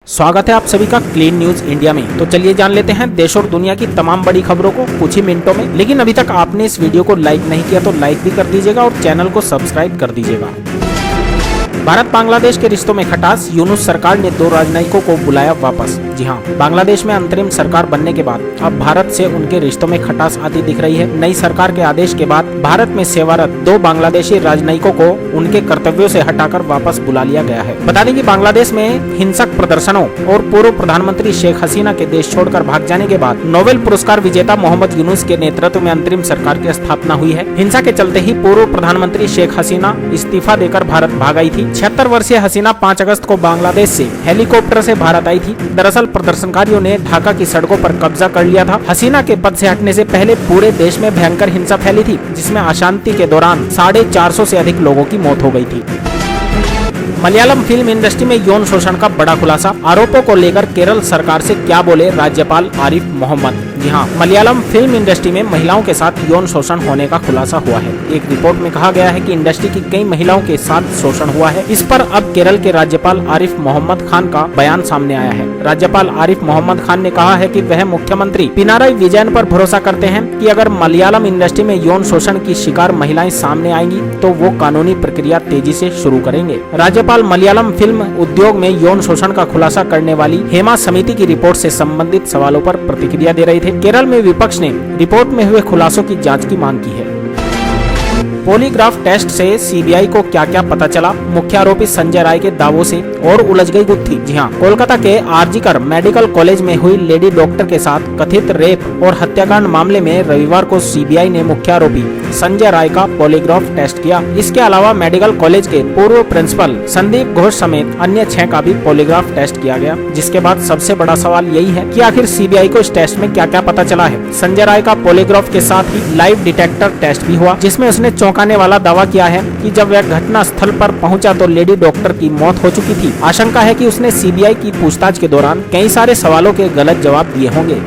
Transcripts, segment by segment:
स्वागत है आप सभी का क्लीन न्यूज इंडिया में। तो चलिए जान लेते हैं देश और दुनिया की तमाम बड़ी खबरों को कुछ ही मिनटों में। लेकिन अभी तक आपने इस वीडियो को लाइक नहीं किया तो लाइक भी कर दीजिएगा और चैनल को सब्सक्राइब कर दीजिएगा। भारत बांग्लादेश के रिश्तों में खटास, यूनुस सरकार ने 2 राजनयिकों को बुलाया वापस। जी हाँ, बांग्लादेश में अंतरिम सरकार बनने के बाद अब भारत से उनके रिश्तों में खटास आती दिख रही है। नई सरकार के आदेश के बाद भारत में सेवारत 2 बांग्लादेशी राजनयिकों को उनके कर्तव्यों से हटाकर वापस बुला लिया गया है। बता दें कि बांग्लादेश में हिंसक प्रदर्शनों और पूर्व प्रधानमंत्री शेख हसीना के देश छोड़कर भाग जाने के बाद नोबेल पुरस्कार विजेता मोहम्मद यूनुस के नेतृत्व में अंतरिम सरकार की स्थापना हुई है। हिंसा के चलते ही पूर्व प्रधानमंत्री शेख हसीना इस्तीफा देकर भारत भाग आई थी। 76 वर्षीय हसीना 5 अगस्त को बांग्लादेश से हेलीकॉप्टर से भारत आई थी। दरअसल प्रदर्शनकारियों ने ढाका की सड़कों पर कब्जा कर लिया था। हसीना के पद से हटने से पहले पूरे देश में भयंकर हिंसा फैली थी, जिसमें अशांति के दौरान 450 से अधिक लोगों की मौत हो गई थी। मलयालम फिल्म इंडस्ट्री में यौन शोषण का बड़ा खुलासा। आरोपों को लेकर केरल सरकार से क्या बोले राज्यपाल आरिफ मोहम्मद। जी हाँ, मलयालम फिल्म इंडस्ट्री में महिलाओं के साथ यौन शोषण होने का खुलासा हुआ है। एक रिपोर्ट में कहा गया है कि इंडस्ट्री की कई महिलाओं के साथ शोषण हुआ है। इस पर अब केरल के राज्यपाल आरिफ मोहम्मद खान का बयान सामने आया है। राज्यपाल आरिफ मोहम्मद खान ने कहा है कि वह मुख्यमंत्री पिनाराई विजयन पर भरोसा करते हैं कि अगर मलयालम इंडस्ट्री में यौन शोषण की शिकार महिलाएं सामने आएंगी तो वो कानूनी प्रक्रिया तेजी से शुरू करेंगे। राज्यपाल मलयालम फिल्म उद्योग में यौन शोषण का खुलासा करने वाली हेमा समिति की रिपोर्ट से संबंधित सवालों पर प्रतिक्रिया दे रहे थे। केरल में विपक्ष ने रिपोर्ट में हुए खुलासों की जांच की मांग की है। पॉलीग्राफ टेस्ट से सीबीआई को क्या क्या पता चला, मुख्य आरोपी संजय राय के दावों से और उलझ गई गुत्थी। जी हाँ, कोलकाता के आरजीकर मेडिकल कॉलेज में हुई लेडी डॉक्टर के साथ कथित रेप और हत्याकांड मामले में रविवार को सीबीआई ने मुख्य आरोपी संजय राय का पॉलीग्राफ टेस्ट किया। इसके अलावा मेडिकल कॉलेज के पूर्व प्रिंसिपल संदीप घोष समेत अन्य 6 का भी पॉलीग्राफ टेस्ट किया गया। जिसके बाद सबसे बड़ा सवाल यही है कि आखिर सीबीआई को इस टेस्ट में क्या क्या पता चला है। संजय राय का पॉलीग्राफ के साथ ही लाइव डिटेक्टर टेस्ट भी हुआ, जिसमें उसने चौंकाने वाला दावा किया है कि जब वह घटना स्थल पर पहुंचा तो लेडी डॉक्टर की मौत हो चुकी थी। आशंका है कि उसने सीबीआई की पूछताछ के दौरान कई सारे सवालों के गलत जवाब दिए होंगे।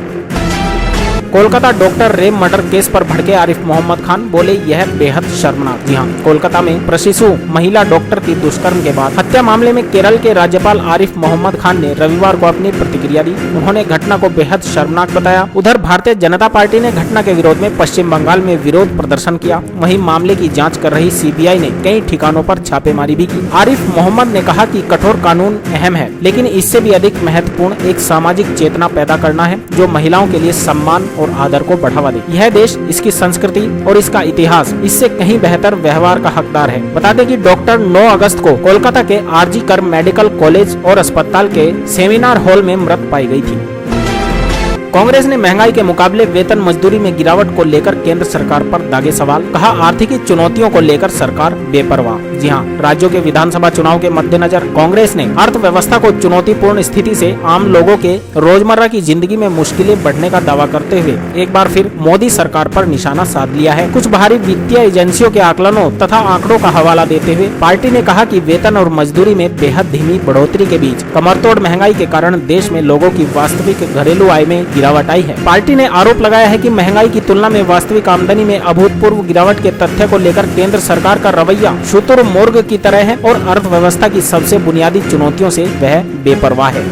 Kolkata doctor rape murder case पर भड़के आरिफ मोहम्मद खान, बोले यह बेहद शर्मनाक। जी हाँ, कोलकाता में प्रशिशु महिला डॉक्टर की दुष्कर्म के बाद हत्या मामले में केरल के राज्यपाल आरिफ मोहम्मद खान ने रविवार को अपनी प्रतिक्रिया दी। उन्होंने घटना को बेहद शर्मनाक बताया। उधर भारतीय जनता पार्टी ने घटना के विरोध में पश्चिम बंगाल में विरोध प्रदर्शन किया। वहीं मामले की जाँच कर रही सीबीआई ने कई ठिकानों पर छापेमारी भी की। आरिफ मोहम्मद ने कहा कि कठोर कानून अहम है, लेकिन इससे भी अधिक महत्वपूर्ण एक सामाजिक चेतना पैदा करना है जो महिलाओं के लिए सम्मान और आदर को बढ़ावा दे। यह देश, इसकी संस्कृति और इसका इतिहास इससे कहीं बेहतर व्यवहार का हकदार है। बता दें कि डॉक्टर 9 अगस्त को कोलकाता के आरजीकर मेडिकल कॉलेज और अस्पताल के सेमिनार हॉल में मृत पाई गई थी। कांग्रेस ने महंगाई के मुकाबले वेतन मजदूरी में गिरावट को लेकर केंद्र सरकार पर दागे सवाल। कहा, आर्थिक चुनौतियों को लेकर सरकार बेपरवाह। जी हाँ, राज्यों के विधानसभा चुनाव के मद्देनजर कांग्रेस ने अर्थव्यवस्था को चुनौतीपूर्ण स्थिति से आम लोगों के रोजमर्रा की जिंदगी में मुश्किलें बढ़ने का दावा करते हुए एक बार फिर मोदी सरकार पर निशाना साध लिया है। कुछ बाहरी वित्तीय एजेंसियों के आकलनों तथा आंकड़ों का हवाला देते हुए पार्टी ने कहा कि वेतन और मजदूरी में बेहद धीमी बढ़ोतरी के बीच कमरतोड़ महंगाई के कारण देश में लोगों की वास्तविक घरेलू आय में गिरावट आई है। पार्टी ने आरोप लगाया है कि महंगाई की तुलना में वास्तविक आमदनी में अभूतपूर्व गिरावट के तथ्य को लेकर केंद्र सरकार का रवैया शुतुरमुर्ग की तरह है और अर्थव्यवस्था की सबसे बुनियादी चुनौतियों से वह बेपरवाह है।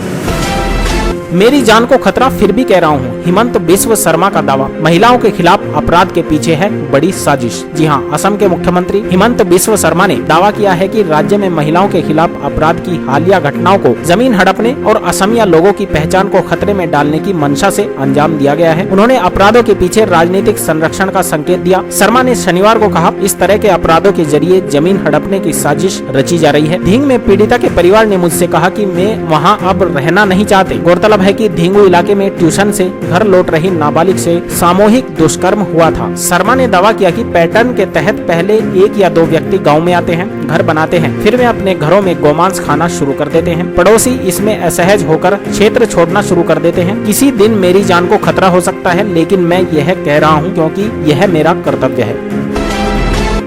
मेरी जान को खतरा फिर भी कह रहा हूँ, हिमंत बिस्व शर्मा का दावा। महिलाओं के खिलाफ अपराध के पीछे है बड़ी साजिश। जी हाँ, असम के मुख्यमंत्री हिमंत बिस्व शर्मा ने दावा किया है कि राज्य में महिलाओं के खिलाफ अपराध की हालिया घटनाओं को जमीन हड़पने और असमिया लोगों की पहचान को खतरे में डालने की मंशा से अंजाम दिया गया है। उन्होंने अपराधों के पीछे राजनीतिक संरक्षण का संकेत दिया। शर्मा ने शनिवार को कहा, इस तरह के अपराधों के जरिए जमीन हड़पने की साजिश रची जा रही है। ढींग में पीड़िता के परिवार ने मुझसे कहा कि वे वहाँ अब रहना नहीं चाहते। गौरतलब है कि ढींगू इलाके में ट्यूशन से घर लौट रही नाबालिग से सामूहिक दुष्कर्म हुआ था। शर्मा ने दावा किया कि पैटर्न के तहत पहले 1 या 2 व्यक्ति गांव में आते हैं, घर बनाते हैं, फिर वे अपने घरों में गोमांस खाना शुरू कर देते हैं। पड़ोसी इसमें असहज होकर क्षेत्र छोड़ना शुरू कर देते हैं। किसी दिन मेरी जान को खतरा हो सकता है, लेकिन मैं यह कह रहा हूँ क्योंकि यह मेरा कर्तव्य है।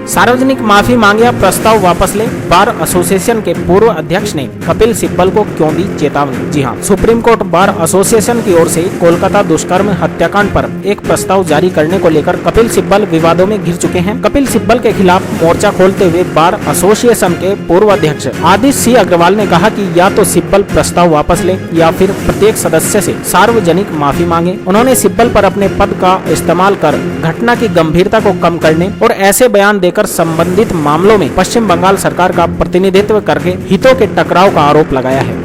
सार्वजनिक माफी मांगे या प्रस्ताव वापस ले, बार एसोसिएशन के पूर्व अध्यक्ष ने कपिल सिब्बल को क्यों दी चेतावनी। जी हाँ, सुप्रीम कोर्ट बार एसोसिएशन की ओर से कोलकाता दुष्कर्म हत्याकांड पर एक प्रस्ताव जारी करने को लेकर कपिल सिब्बल विवादों में घिर चुके हैं। कपिल सिब्बल के खिलाफ मोर्चा खोलते हुए बार एसोसिएशन के पूर्व अध्यक्ष आदित्य सिंह अग्रवाल ने कहा कि या तो सिब्बल प्रस्ताव वापस ले या फिर प्रत्येक सदस्य से सार्वजनिक माफी मांगे। उन्होंने सिब्बल पर अपने पद का इस्तेमाल कर घटना की गंभीरता को कम करने और ऐसे बयान देकर संबंधित मामलों में पश्चिम बंगाल सरकार का प्रतिनिधित्व करके हितों के टकराव का आरोप लगाया है।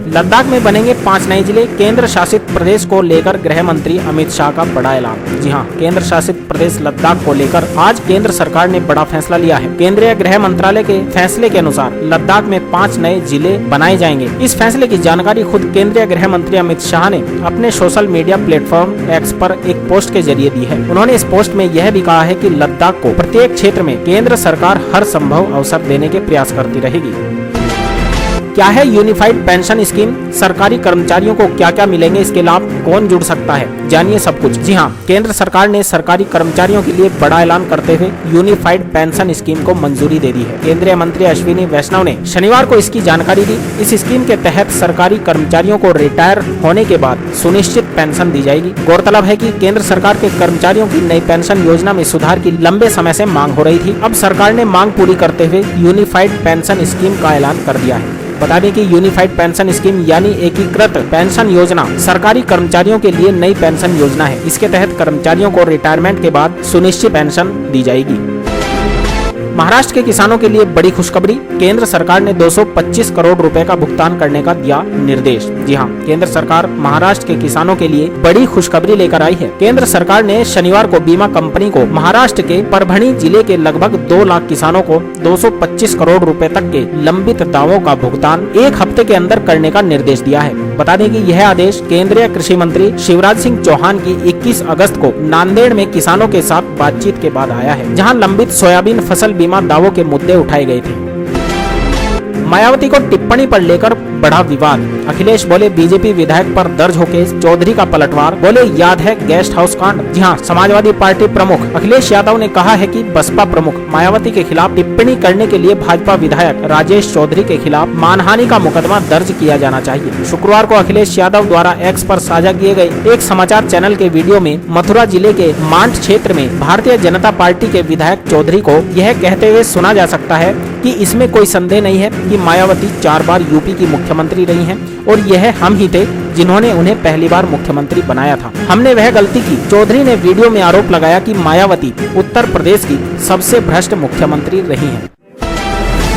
लद्दाख में बनेंगे 5 नए जिले, केंद्र शासित प्रदेश को लेकर गृह मंत्री अमित शाह का बड़ा ऐलान। जी हां, केंद्र शासित प्रदेश लद्दाख को लेकर आज केंद्र सरकार ने बड़ा फैसला लिया है। केंद्रीय गृह मंत्रालय के फैसले के अनुसार लद्दाख में 5 नए जिले बनाए जाएंगे। इस फैसले की जानकारी खुद केंद्रीय गृह मंत्री अमित शाह ने अपने सोशल मीडिया प्लेटफॉर्म एक्स पर एक पोस्ट के जरिए दी है। उन्होंने इस पोस्ट में यह भी कहा है कि लद्दाख को प्रत्येक क्षेत्र में केंद्र सरकार हर संभव अवसर देने के प्रयास करती रहेगी। क्या है यूनिफाइड पेंशन स्कीम, सरकारी कर्मचारियों को क्या क्या मिलेंगे इसके लाभ, कौन जुड़ सकता है, जानिए सब कुछ। जी हाँ, केंद्र सरकार ने सरकारी कर्मचारियों के लिए बड़ा ऐलान करते हुए यूनिफाइड पेंशन स्कीम को मंजूरी दे दी है। केंद्रीय मंत्री अश्विनी वैष्णव ने शनिवार को इसकी जानकारी दी। इस स्कीम के तहत सरकारी कर्मचारियों को रिटायर होने के बाद सुनिश्चित पेंशन दी जाएगी। गौरतलब है कि केंद्र सरकार के कर्मचारियों की नई पेंशन योजना में सुधार की लंबे समय से मांग हो रही थी। अब सरकार ने मांग पूरी करते हुए यूनिफाइड पेंशन स्कीम का ऐलान कर दिया है। बता दें कि यूनिफाइड पेंशन स्कीम यानी एकीकृत पेंशन योजना सरकारी कर्मचारियों के लिए नई पेंशन योजना है। इसके तहत कर्मचारियों को रिटायरमेंट के बाद सुनिश्चित पेंशन दी जाएगी। महाराष्ट्र के किसानों के लिए बड़ी खुशखबरी, केंद्र सरकार ने 225 करोड़ रुपए का भुगतान करने का दिया निर्देश। जी हां, केंद्र सरकार महाराष्ट्र के किसानों के लिए बड़ी खुशखबरी लेकर आई है। केंद्र सरकार ने शनिवार को बीमा कंपनी को महाराष्ट्र के परभणी जिले के लगभग 2 लाख किसानों को 225 करोड़ रुपए तक के लंबित दावों का भुगतान 1 हफ्ते के अंदर करने का निर्देश दिया है। बता दें कि यह आदेश केंद्रीय कृषि मंत्री शिवराज सिंह चौहान की 21 अगस्त को नांदेड़ में किसानों के साथ बातचीत के बाद आया है, जहां लंबित सोयाबीन फसल बीमा दावों के मुद्दे उठाए गए थे। मायावती को टिप्पणी पर लेकर बड़ा विवाद, अखिलेश बोले बीजेपी विधायक पर दर्ज हो केस, चौधरी का पलटवार, बोले याद है गेस्ट हाउस कांड। जी हां, समाजवादी पार्टी प्रमुख अखिलेश यादव ने कहा है कि बसपा प्रमुख मायावती के खिलाफ टिप्पणी करने के लिए भाजपा विधायक राजेश चौधरी के खिलाफ मानहानि का मुकदमा दर्ज किया जाना चाहिए। शुक्रवार को अखिलेश यादव द्वारा एक्स पर साझा किए गए एक समाचार चैनल के वीडियो में मथुरा जिले के मांड क्षेत्र में भारतीय जनता पार्टी के विधायक चौधरी को यह कहते हुए सुना जा सकता है कि इसमें कोई संदेह नहीं है कि मायावती 4 बार यूपी की मुख्यमंत्री रही हैं और यह हम ही थे जिन्होंने उन्हें पहली बार मुख्यमंत्री बनाया था। हमने वह गलती की। चौधरी ने वीडियो में आरोप लगाया कि मायावती उत्तर प्रदेश की सबसे भ्रष्ट मुख्यमंत्री रही हैं।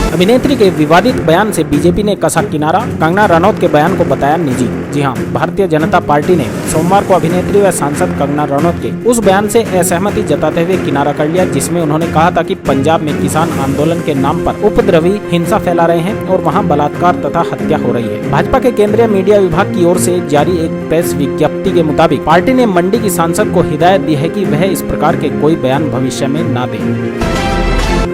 अभिनेत्री के विवादित बयान से बीजेपी ने कसा किनारा, कंगना रनौत के बयान को बताया निजी। जी हां, भारतीय जनता पार्टी ने सोमवार को अभिनेत्री व सांसद कंगना रनौत के उस बयान से असहमति जताते हुए किनारा कर लिया, जिसमें उन्होंने कहा था कि पंजाब में किसान आंदोलन के नाम पर उपद्रवी हिंसा फैला रहे हैं और वहां बलात्कार तथा हत्या हो रही है। भाजपा के केंद्रीय मीडिया विभाग की ओर से जारी एक प्रेस विज्ञप्ति के मुताबिक पार्टी ने मंडी की सांसद को हिदायत दी है कि वह इस प्रकार के कोई बयान भविष्य में न दे।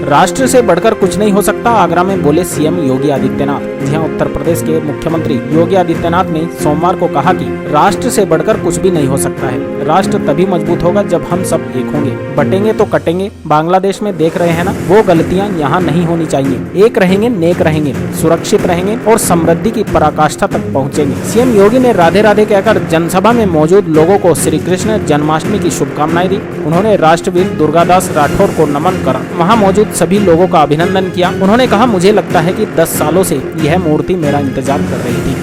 राष्ट्र से बढ़कर कुछ नहीं हो सकता, आगरा में बोले सीएम योगी आदित्यनाथ। जी हां, उत्तर प्रदेश के मुख्यमंत्री योगी आदित्यनाथ ने सोमवार को कहा कि राष्ट्र से बढ़कर कुछ भी नहीं हो सकता है। राष्ट्र तभी मजबूत होगा जब हम सब एक होंगे, बटेंगे तो कटेंगे। बांग्लादेश में देख रहे हैं ना, वो गलतियां यहाँ नहीं होनी चाहिए। एक रहेंगे, नेक रहेंगे, सुरक्षित रहेंगे और समृद्धि की पराकाष्ठा तक पहुँचेंगे। सीएम योगी ने राधे राधे कहकर जनसभा में मौजूद लोगों को श्री कृष्ण जन्माष्टमी की शुभकामनाएं दी। उन्होंने राष्ट्रवीर दुर्गादास राठौर को नमन कर वहाँ मौजूद सभी लोगों का अभिनंदन किया। उन्होंने कहा, मुझे लगता है कि 10 सालों से यह मूर्ति मेरा इंतजार कर रही थी।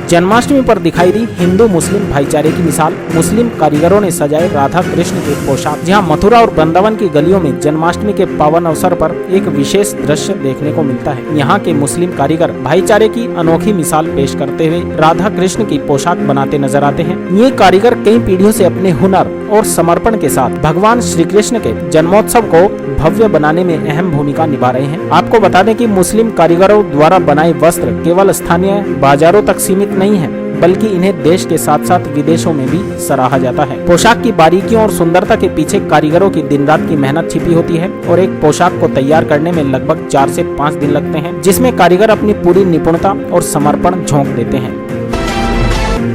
जन्माष्टमी पर दिखाई दी हिंदू मुस्लिम भाईचारे की मिसाल, मुस्लिम कारीगरों ने सजाए राधा कृष्ण के पोशाक। जहां मथुरा और वृंदावन की गलियों में जन्माष्टमी के पावन अवसर पर एक विशेष दृश्य देखने को मिलता है। यहाँ के मुस्लिम कारीगर भाईचारे की अनोखी मिसाल पेश करते हुए राधा कृष्ण की पोशाक बनाते नजर आते हैं। ये कारीगर कई पीढ़ियों से अपने हुनर और समर्पण के साथ भगवान श्री कृष्ण के जन्मोत्सव को भव्य बनाने में अहम भूमिका निभा रहे हैं। आपको बता दें कि मुस्लिम कारीगरों द्वारा बनाए वस्त्र केवल स्थानीय बाजारों तक सीमित नहीं है, बल्कि इन्हें देश के साथ साथ विदेशों में भी सराहा जाता है। पोशाक की बारीकियों और सुंदरता के पीछे कारीगरों की दिन रात की मेहनत छिपी होती है और एक पोशाक को तैयार करने में लगभग 4 से 5 दिन लगते हैं, जिसमें कारीगर अपनी पूरी निपुणता और समर्पण झोंक देते हैं।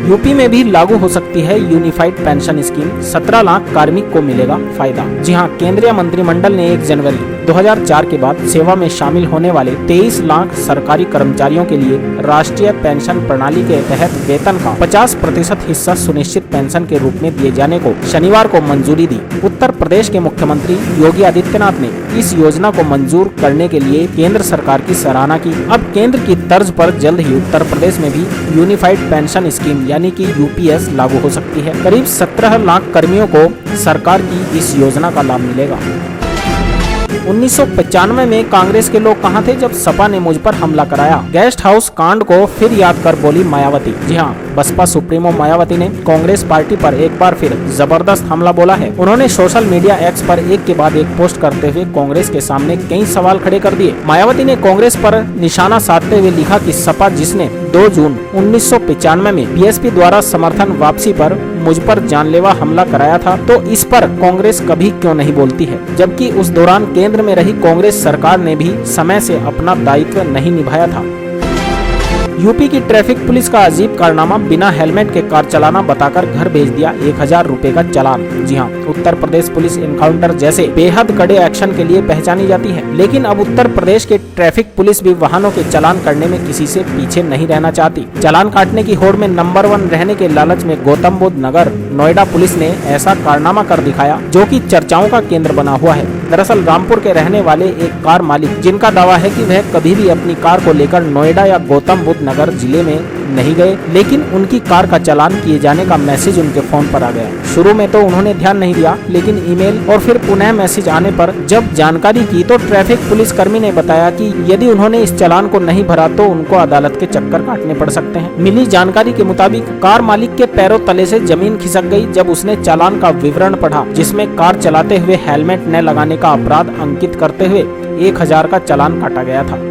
यूपी में भी लागू हो सकती है यूनिफाइड पेंशन स्कीम, 17 लाख कार्मिक को मिलेगा फायदा। जी हां, केंद्रीय मंत्रिमंडल ने 1 जनवरी 2004 के बाद सेवा में शामिल होने वाले 23 लाख सरकारी कर्मचारियों के लिए राष्ट्रीय पेंशन प्रणाली के तहत वेतन का 50% हिस्सा सुनिश्चित पेंशन के रूप में दिए जाने को शनिवार को मंजूरी दी। उत्तर प्रदेश के मुख्यमंत्री योगी आदित्यनाथ ने इस योजना को मंजूर करने के लिए केंद्र सरकार की सराहना की। अब केंद्र की तर्ज पर जल्द ही उत्तर प्रदेश में भी यूनिफाइड पेंशन स्कीम यानी कि यूपीएस लागू हो सकती है। करीब 17 लाख कर्मियों को सरकार की इस योजना का लाभ मिलेगा। 1995 में कांग्रेस के लोग कहां थे जब सपा ने मुझ पर हमला कराया। गेस्ट हाउस कांड को फिर याद कर बोली मायावती। जी हां, बसपा सुप्रीमो मायावती ने कांग्रेस पार्टी पर एक बार फिर जबरदस्त हमला बोला है। उन्होंने सोशल मीडिया एक्स पर एक के बाद एक पोस्ट करते हुए कांग्रेस के सामने कई सवाल खड़े कर दिए। मायावती ने कांग्रेस पर निशाना साधते हुए लिखा कि सपा जिसने 2 जून 1995 में बीएसपी द्वारा समर्थन वापसी पर मुझ पर जानलेवा हमला कराया था, तो इस पर कांग्रेस कभी क्यों नहीं बोलती है, जबकि उस दौरान केंद्र में रही कांग्रेस सरकार ने भी समय से अपना दायित्व नहीं निभाया था। यूपी की ट्रैफिक पुलिस का अजीब कारनामा, बिना हेलमेट के कार चलाना बताकर घर भेज दिया 1000 रुपए का चालान। जी हां, उत्तर प्रदेश पुलिस एनकाउंटर जैसे बेहद कड़े एक्शन के लिए पहचानी जाती है, लेकिन अब उत्तर प्रदेश के ट्रैफिक पुलिस भी वाहनों के चालान करने में किसी से पीछे नहीं रहना चाहती। चालान काटने की होड़ में नंबर 1 रहने के लालच में गौतम बुद्ध नगर नोएडा पुलिस ने ऐसा कारनामा कर दिखाया जो कि चर्चाओं का केंद्र बना हुआ है। दरअसल रामपुर के रहने वाले एक कार मालिक, जिनका दावा है कि वह कभी भी अपनी कार को लेकर नोएडा या गौतम बुद्ध नगर जिले में नहीं गए, लेकिन उनकी कार का चालान किए जाने का मैसेज उनके फोन पर आ गया। शुरू में तो उन्होंने ध्यान नहीं दिया, लेकिन ईमेल और फिर पुनः मैसेज आने पर जब जानकारी की तो ट्रैफिक पुलिस कर्मी ने बताया कि यदि उन्होंने इस चालान को नहीं भरा तो उनको अदालत के चक्कर काटने पड़ सकते हैं। मिली जानकारी के मुताबिक कार मालिक के पैरों तले से जमीन खिसक गई जब उसने चालान का विवरण पढ़ा, जिसमें कार चलाते हुए हेलमेट न लगाने का अपराध अंकित करते हुए 1000 का चालान काटा गया था।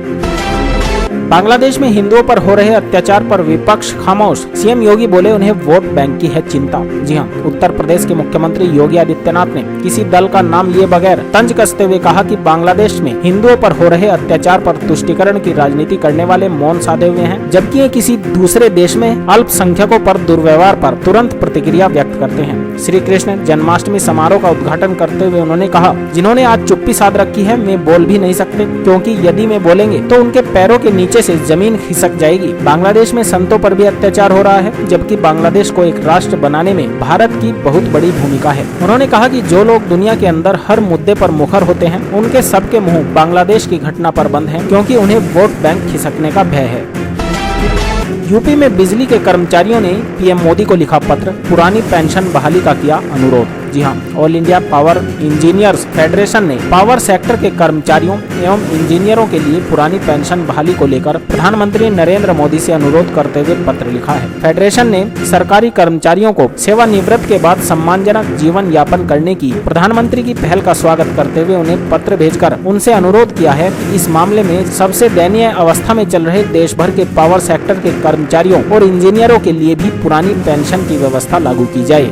बांग्लादेश में हिंदुओं पर हो रहे अत्याचार पर विपक्ष खामोश, सीएम योगी बोले उन्हें वोट बैंक की है चिंता। जी हां, उत्तर प्रदेश के मुख्यमंत्री योगी आदित्यनाथ ने किसी दल का नाम लिए बगैर तंज कसते हुए कहा कि बांग्लादेश में हिंदुओं पर हो रहे अत्याचार पर तुष्टीकरण की राजनीति करने वाले मौन साधे हुए हैं, जबकि ये किसी दूसरे देश में अल्पसंख्यकों पर दुर्व्यवहार पर तुरंत प्रतिक्रिया व्यक्त करते हैं। श्री कृष्ण जन्माष्टमी समारोह का उद्घाटन करते हुए उन्होंने कहा, जिन्होंने आज चुप्पी साध रखी है मैं बोल भी नहीं सकते, क्योंकि यदि मैं बोलेंगे तो उनके पैरों के नीचे से जमीन खिसक जाएगी। बांग्लादेश में संतों पर भी अत्याचार हो रहा है, जबकि बांग्लादेश को एक राष्ट्र बनाने में भारत की बहुत बड़ी भूमिका है। उन्होंने कहा कि जो लोग दुनिया के अंदर हर मुद्दे पर मुखर होते हैं, उनके सबके मुंह बांग्लादेश की घटना पर बंद हैं, क्योंकि उन्हें वोट बैंक खिसकने का भय है। यूपी में बिजली के कर्मचारियों ने पीएम मोदी को लिखा पत्र, पुरानी पेंशन बहाली का किया अनुरोध। जी हां, all India power engineers federation ने पावर सेक्टर के कर्मचारियों एवं इंजीनियरों के लिए पुरानी पेंशन बहाली को लेकर प्रधानमंत्री नरेंद्र मोदी से अनुरोध करते हुए पत्र लिखा है। फेडरेशन ने सरकारी कर्मचारियों को सेवानिवृत्त के बाद सम्मानजनक जीवन यापन करने की प्रधानमंत्री की पहल का स्वागत करते हुए उन्हें पत्र भेजकर उनसे अनुरोध किया है कि इस मामले में सबसे दयनीय अवस्था में चल रहे देश भर के पावर सेक्टर के कर्मचारियों और इंजीनियरों के लिए भी पुरानी पेंशन की व्यवस्था लागू की जाए।